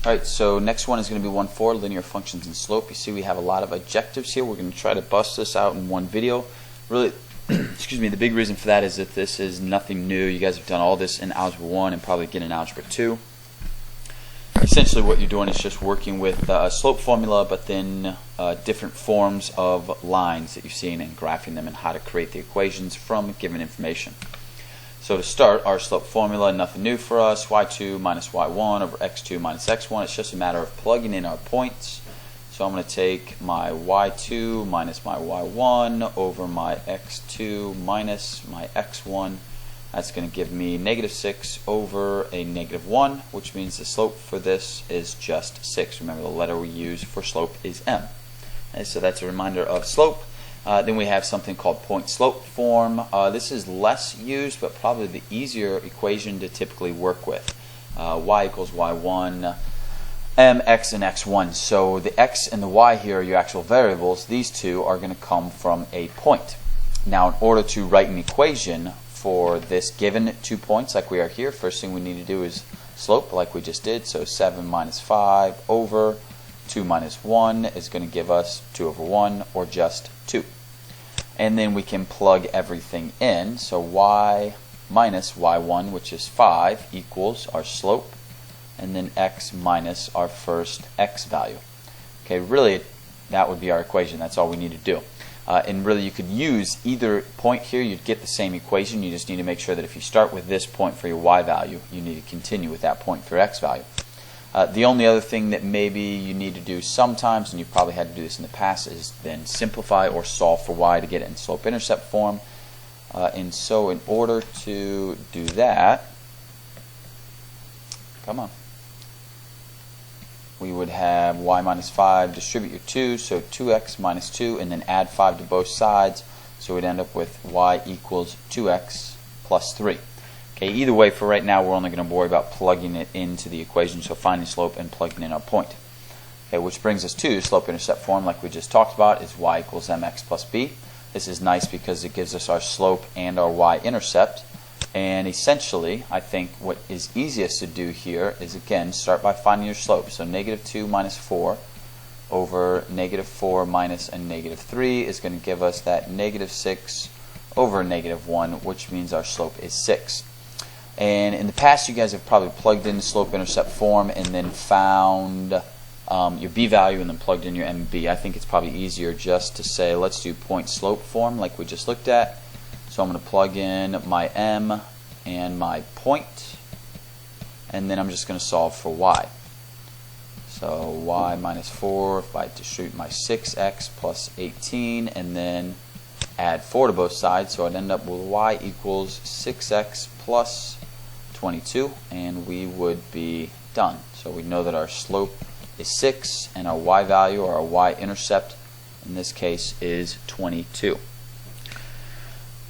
Alright, so next one is going to be 1-4, linear functions and slope. You see we have a lot of objectives here. We're going to try to bust this out in one video. Really, excuse me, the big reason for that is that this is nothing new. You guys have done all this in Algebra 1 and probably again in Algebra 2. Essentially what you're doing is just working with a slope formula, but then different forms of lines that you've seen and graphing them and how to create the equations from given information. So to start, our slope formula, nothing new for us, y2 minus y1 over x2 minus x1. It's just a matter of plugging in our points. So I'm going to take my y2 minus my y1 over my x2 minus my x1. That's going to give me -6 over a -1, which means the slope for this is just 6. Remember, the letter we use for slope is m. And so that's a reminder of slope. Then we have something called point-slope form. This is less used, but probably the easier equation to typically work with. Y equals y1, m, x, and x1. So the x and the y here are your actual variables. These two are going to come from a point. Now, in order to write an equation for this given 2 points like we are here, first thing we need to do is slope like we just did. So 7 minus 5 over 2 minus 1 is going to give us 2 over 1, or just 2. And then we can plug everything in. So y minus y1, which is 5, equals our slope, and then x minus our first x value. Okay, really that would be our equation. That's all we need to do. And really you could use either point here, you'd get the same equation. You just need to make sure that if you start with this point for your y value, you need to continue with that point for your x value. The only other thing that maybe you need to do sometimes, and you've probably had to do this in the past, is then simplify or solve for y to get it in slope-intercept form. And so in order to do that, we would have y minus 5, distribute your 2, so 2x minus 2, and then add 5 to both sides. So we'd end up with y equals 2x plus 3. Okay, either way, for right now, we're only going to worry about plugging it into the equation, so finding slope and plugging in our point. Okay, which brings us to slope-intercept form, like we just talked about, is y equals mx plus b. This is nice because it gives us our slope and our y-intercept. And essentially, I think what is easiest to do here is, again, start by finding your slope. So -2 minus 4 over -4 minus a -3 is going to give us that -6 over -1, which means our slope is 6. And in the past, you guys have probably plugged in the slope-intercept form and then found your b value and then plugged in your m and b. I think it's probably easier just to say, let's do point-slope form like we just looked at. So I'm going to plug in my m and my point, and then I'm just going to solve for y. So y minus 4, if I distribute my 6x plus 18, and then add 4 to both sides, so I'd end up with y equals 6x plus 22, and we would be done. So we know that our slope is 6, and our y value, or our y-intercept, in this case, is 22.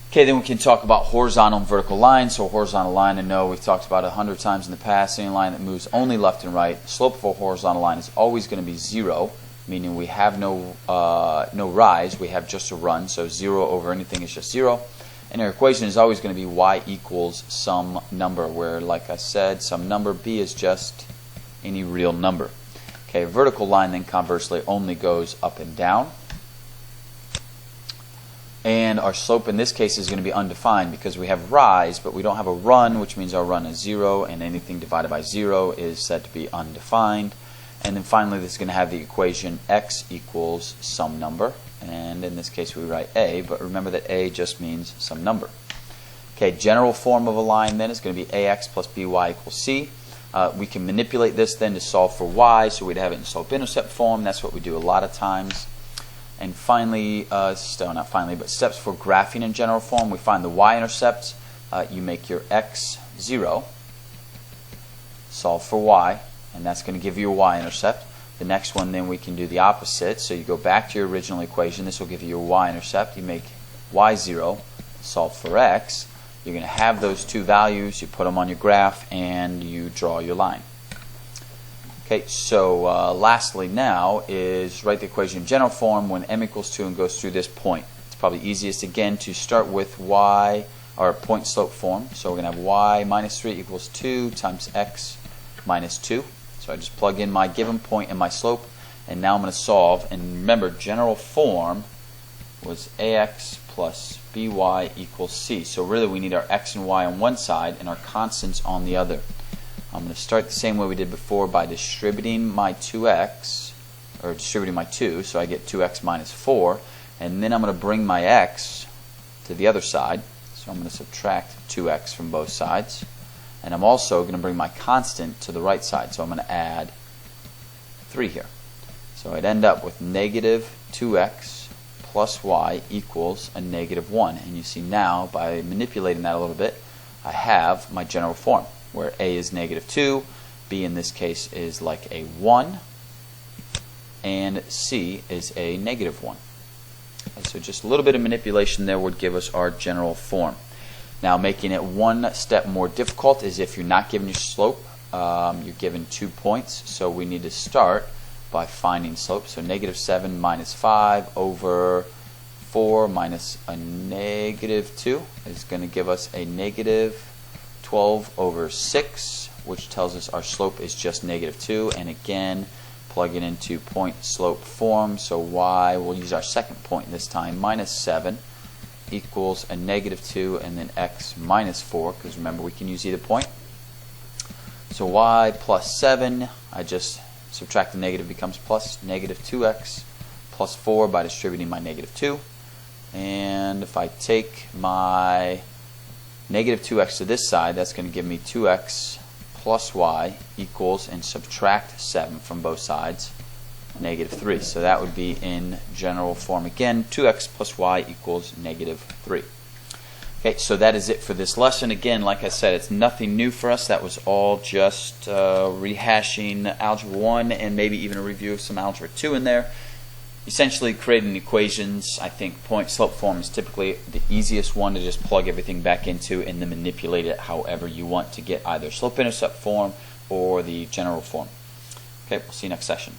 Okay, then we can talk about horizontal and vertical lines. So a horizontal line, I know we've talked about 100 times in the past, any line that moves only left and right. The slope of a horizontal line is always going to be 0, meaning we have no rise, we have just a run. So 0 over anything is just 0. And our equation is always going to be y equals some number, where, like I said, some number, b is just any real number. Okay, a vertical line then conversely only goes up and down. And our slope in this case is going to be undefined because we have rise, but we don't have a run, which means our run is 0, and anything divided by 0 is said to be undefined. And then finally, this is going to have the equation x equals some number. And in this case, we write a, but remember that a just means some number. Okay, general form of a line then is going to be ax plus by equals c. We can manipulate this then to solve for y, so we'd have it in slope-intercept form. That's what we do a lot of times. And finally, still not finally, but steps for graphing in general form, we find the y-intercept. You make your x 0, solve for y, and that's going to give you a y-intercept. The next one, then we can do the opposite. So you go back to your original equation. This will give you your y-intercept. You make y 0, solve for x. You're going to have those two values. You put them on your graph, and you draw your line. Okay, so lastly now is write the equation in general form when m equals 2 and goes through this point. It's probably easiest again to start with y, or point-slope form. So we're going to have y minus 3 equals 2 times x minus 2. So I just plug in my given point and my slope, and now I'm going to solve. And remember, general form was ax plus by equals c. So really we need our x and y on one side and our constants on the other. I'm going to start the same way we did before by distributing my 2x, or distributing my 2, so I get 2x minus 4, and then I'm going to bring my x to the other side, so I'm going to subtract 2x from both sides, and I'm also going to bring my constant to the right side, so I'm going to add 3 here. So I'd end up with negative 2x plus y equals a negative 1, and you see now, by manipulating that a little bit, I have my general form, where a is negative 2, b in this case is like a 1, and c is a negative 1. And so just a little bit of manipulation there would give us our general form. Now making it one step more difficult is if you're not given your slope, you're given 2 points, so we need to start by finding slope. So negative 7 minus 5 over 4 minus a negative 2 is going to give us a negative 12 over 6, which tells us our slope is just negative 2. And again, plug it into point slope form. So y, we'll use our second point this time, minus 7 equals a negative 2, and then x minus 4, because remember we can use either point. So y plus 7, I just subtract the negative, becomes plus negative 2x plus 4 by distributing my negative 2. And if I take my negative 2x to this side, that's going to give me 2x plus y equals, and subtract 7 from both sides, negative 3. So that would be in general form again, 2x plus y equals negative 3. Okay, so that is it for this lesson. Again, like I said, it's nothing new for us. That was all just rehashing Algebra 1 and maybe even a review of some Algebra 2 in there. Essentially creating equations. I think point slope form is typically the easiest one to just plug everything back into and then manipulate it however you want to get either slope intercept form or the general form. Okay, we'll see you next session.